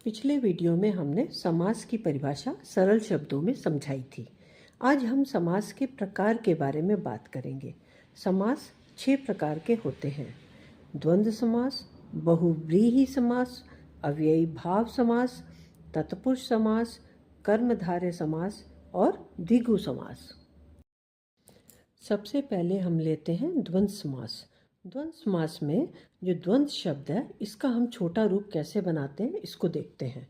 पिछले वीडियो में हमने समास की परिभाषा सरल शब्दों में समझाई थी। आज हम समास के प्रकार के बारे में बात करेंगे। समास 6 प्रकार के होते हैं: द्वंद्व समास, बहुव्रीहि समास, अव्ययी भाव समास, तत्पुरुष समास, कर्मधारय समास और द्विगु समास। सबसे पहले हम लेते हैं द्वंद्व समास। द्वंद्व समास में जो द्वंद्व शब्द है इसका हम छोटा रूप कैसे बनाते हैं इसको देखते हैं।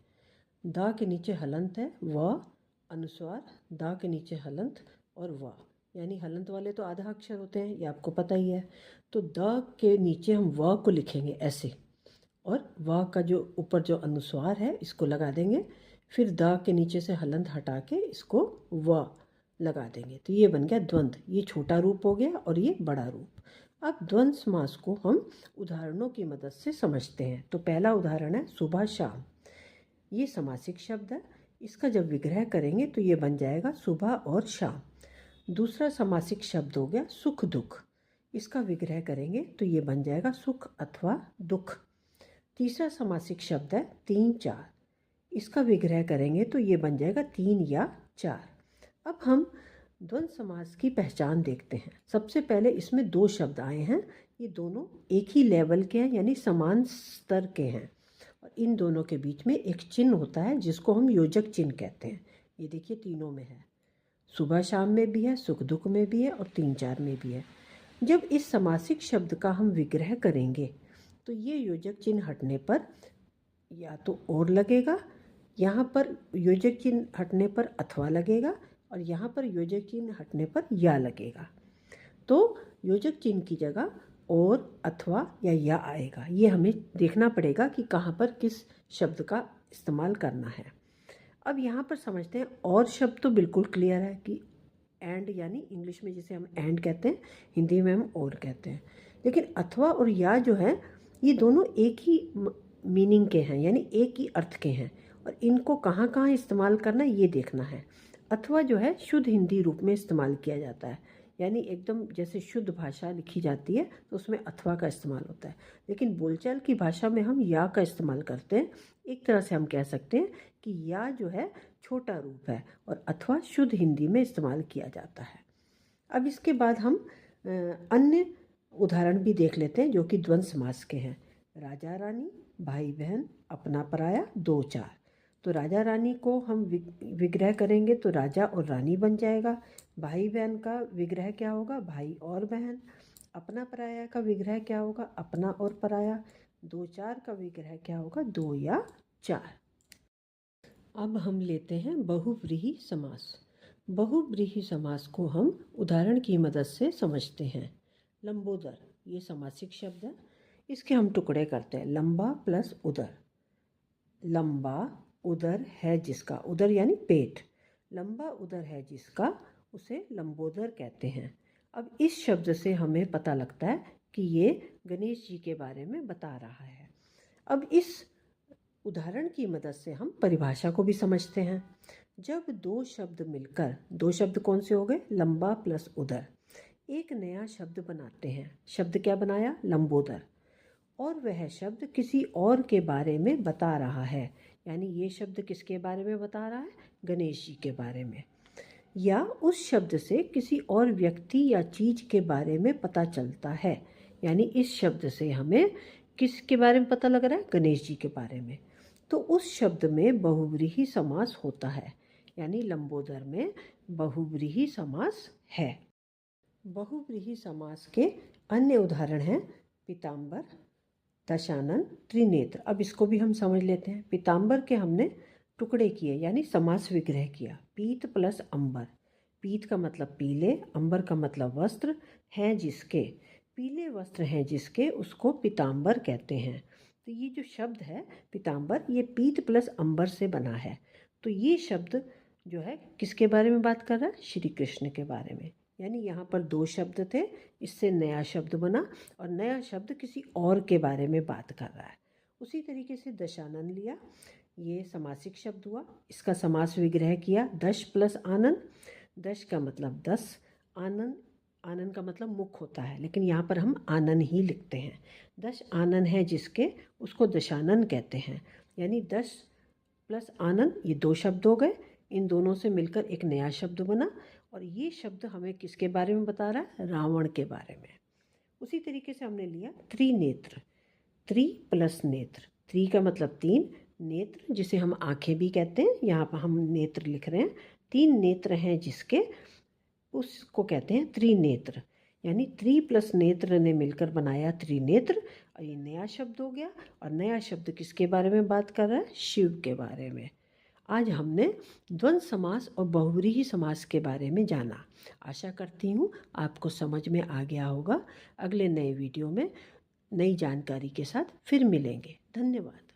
दा के नीचे हलंत है, व अनुस्वार, दा के नीचे हलंत और व, यानी हलंत वाले तो आधा अक्षर होते हैं, ये आपको पता ही है। तो द के नीचे हम व को लिखेंगे ऐसे, और व का जो ऊपर जो अनुस्वार है इसको लगा देंगे। फिर द के नीचे से हलंत हटा के इसको व लगा देंगे, तो ये बन गया द्वंद्व। ये छोटा रूप हो गया और ये बड़ा रूप। अब द्वंद्व समास को हम उदाहरणों की मदद से समझते हैं। तो पहला उदाहरण है सुबह शाम। ये समासिक शब्द है, इसका जब विग्रह करेंगे तो ये बन जाएगा सुबह और शाम। दूसरा समासिक शब्द हो गया सुख दुख, इसका विग्रह करेंगे तो ये बन जाएगा सुख अथवा दुख। तीसरा समासिक शब्द है तीन चार, इसका विग्रह करेंगे तो ये बन जाएगा तीन या चार। अब हम द्वंद्व समास की पहचान देखते हैं। सबसे पहले इसमें दो शब्द आए हैं, ये दोनों एक ही लेवल के हैं यानी समान स्तर के हैं, और इन दोनों के बीच में एक चिन्ह होता है जिसको हम योजक चिन्ह कहते हैं। ये देखिए तीनों में है, सुबह शाम में भी है, सुख दुख में भी है और तीन चार में भी है। जब इस समासिक शब्द का हम विग्रह करेंगे तो ये योजक चिन्ह हटने पर या तो और लगेगा, यहाँ पर योजक चिन्ह हटने पर अथवा लगेगा, और यहाँ पर योजक चिन्ह हटने पर या लगेगा। तो योजक चिन्ह की जगह और अथवा या आएगा। ये हमें देखना पड़ेगा कि कहाँ पर किस शब्द का इस्तेमाल करना है। अब यहाँ पर समझते हैं, और शब्द तो बिल्कुल क्लियर है कि एंड, यानी इंग्लिश में जिसे हम एंड कहते हैं, हिंदी में हम और कहते हैं। लेकिन अथवा और या जो है ये दोनों एक ही मीनिंग के हैं, यानी एक ही अर्थ के हैं, और इनको कहाँ कहाँ इस्तेमाल करना है ये देखना है। अथवा जो है शुद्ध हिंदी रूप में इस्तेमाल किया जाता है, यानी एकदम जैसे शुद्ध भाषा लिखी जाती है तो उसमें अथवा का इस्तेमाल होता है। लेकिन बोलचाल की भाषा में हम या का इस्तेमाल करते हैं। एक तरह से हम कह सकते हैं कि या जो है छोटा रूप है और अथवा शुद्ध हिंदी में इस्तेमाल किया जाता है। अब इसके बाद हम अन्य उदाहरण भी देख लेते हैं जो कि द्वंद्व समास के हैं। राजा रानी, भाई बहन, अपना पराया, दो चार। तो राजा रानी को हम विग्रह करेंगे तो राजा और रानी बन जाएगा। भाई बहन का विग्रह क्या होगा? भाई और बहन। अपना पराया का विग्रह क्या होगा? अपना और पराया। दो चार का विग्रह क्या होगा? दो या चार। अब हम लेते हैं बहुव्रीहि समास। बहुव्रीहि समास को हम उदाहरण की मदद से समझते हैं। लंबोदर, ये समासिक शब्द है, इसके हम टुकड़े करते हैं। लंबा प्लस उदर। लंबा उदर है जिसका, उदर यानी पेट, लंबा उदर है जिसका उसे लंबोदर कहते हैं। अब इस शब्द से हमें पता लगता है कि ये गणेश जी के बारे में बता रहा है। अब इस उदाहरण की मदद से हम परिभाषा को भी समझते हैं। जब दो शब्द मिलकर, दो शब्द कौन से हो गए? लंबा प्लस उदर, एक नया शब्द बनाते हैं। शब्द क्या बनाया? लंबोदर। और वह शब्द किसी और के बारे में बता रहा है, यानी ये शब्द किसके बारे में बता रहा है? गणेश जी के बारे में। या उस शब्द से किसी और व्यक्ति या चीज के बारे में पता चलता है, यानी इस शब्द से हमें किसके बारे में पता लग रहा है? गणेश जी के बारे में। तो उस शब्द में बहुव्रीहि समास होता है, यानी लंबोदर में बहुव्रीहि समास है। बहुव्रीहि समास के अन्य उदाहरण हैं पीताम्बर, दशानन, त्रिनेत्र। अब इसको भी हम समझ लेते हैं। पीताम्बर के हमने टुकड़े किए यानी समास विग्रह किया। पीत प्लस अंबर, पीत का मतलब पीले, अंबर का मतलब वस्त्र, हैं जिसके, पीले वस्त्र हैं जिसके, उसको पीताम्बर कहते हैं। तो ये जो शब्द है पीताम्बर, ये पीत प्लस अंबर से बना है। तो ये शब्द जो है किसके बारे में बात कर रहा है? श्री कृष्ण के बारे में। यानी यहाँ पर दो शब्द थे, इससे नया शब्द बना, और नया शब्द किसी और के बारे में बात कर रहा है। उसी तरीके से दशानन लिया, ये समासिक शब्द हुआ, इसका समास विग्रह किया। दश प्लस आनन, दश का मतलब 10, आनन, आनन का मतलब मुख होता है, लेकिन यहाँ पर हम आनन ही लिखते हैं। दश आनन है जिसके, उसको दशानन कहते हैं। यानी 10 प्लस आनंद, ये 2 शब्द हो गए। इन दोनों से मिलकर एक नया शब्द बना और ये शब्द हमें किसके बारे में बता रहा है? रावण के बारे में। उसी तरीके से हमने लिया त्रिनेत्र, त्रि प्लस नेत्र। त्रि का मतलब 3, नेत्र जिसे हम आंखें भी कहते हैं, यहाँ पर हम नेत्र लिख रहे हैं। 3 नेत्र हैं जिसके, उसको कहते हैं त्रिनेत्र। यानी त्रि प्लस नेत्र ने मिलकर बनाया त्रिनेत्र और ये नया शब्द हो गया। और नया शब्द किसके बारे में बात कर रहा है? शिव के बारे में। आज हमने द्वंद्व समास और बहुव्रीहि समास के बारे में जाना। आशा करती हूँ आपको समझ में आ गया होगा। अगले नए वीडियो में नई जानकारी के साथ फिर मिलेंगे। धन्यवाद।